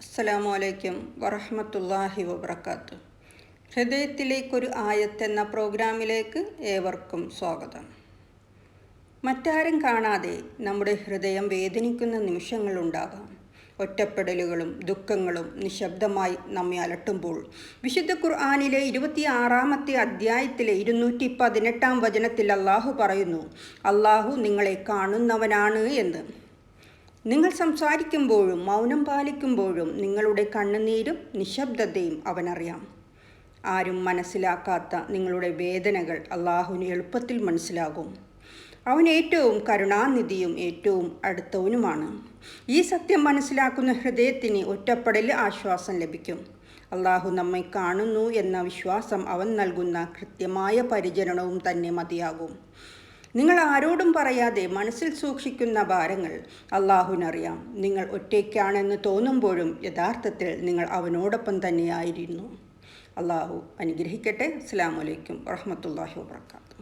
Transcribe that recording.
അസ്സലാമു അലൈക്കും വറഹ്മത്തുള്ളാഹി വബറകാതുഹു. ഹൃദയത്തിലേക്കൊരു ആയത്ത് എന്ന പ്രോഗ്രാമിലേക്ക് ഏവർക്കും സ്വാഗതം. മറ്റാരും കാണാതെ നമ്മുടെ ഹൃദയം വേദനിക്കുന്ന നിമിഷങ്ങളുണ്ടാകാം. ഒറ്റപ്പെടലുകളും ദുഃഖങ്ങളും നിശബ്ദമായി നമ്മെ അലട്ടുമ്പോൾ വിശുദ്ധ ഖുർആനിലെ 26-ാമത്തെ അധ്യായത്തിലെ 218-ാം വചനത്തിൽ അള്ളാഹു പറയുന്നു, അള്ളാഹു നിങ്ങളെ കാണുന്നവനാണ് എന്ന്. നിങ്ങൾ സംസാരിക്കുമ്പോഴും മൗനം പാലിക്കുമ്പോഴും നിങ്ങളുടെ കണ്ണുനീരും നിശബ്ദതയും അവനറിയാം. ആരും മനസ്സിലാക്കാത്ത നിങ്ങളുടെ വേദനകൾ അള്ളാഹുവിന് എളുപ്പത്തിൽ മനസ്സിലാകും. അവൻ ഏറ്റവും കരുണാനിധിയും ഏറ്റവും അടുത്തവനുമാണ്. ഈ സത്യം മനസ്സിലാക്കുന്ന ഹൃദയത്തിന് ഒറ്റപ്പെടലിൽ ആശ്വാസം ലഭിക്കും. അള്ളാഹു നമ്മെ കാണുന്നു എന്ന വിശ്വാസം അവൻ നൽകുന്ന കൃത്യമായ പരിചരണവും തന്നെ മതിയാകും. നിങ്ങൾ ആരോടും പറയാതെ മനസ്സിൽ സൂക്ഷിക്കുന്ന ഭാരങ്ങൾ അള്ളാഹുവിനറിയാം. നിങ്ങൾ ഒറ്റയ്ക്കാണെന്ന് തോന്നുമ്പോഴും യഥാർത്ഥത്തിൽ നിങ്ങൾ അവനോടൊപ്പം തന്നെയായിരുന്നു. അള്ളാഹു അനുഗ്രഹിക്കട്ടെ. അസ്സലാമു അലൈക്കും വറഹ്മത്തുള്ളാഹി വബറകാതുഹു.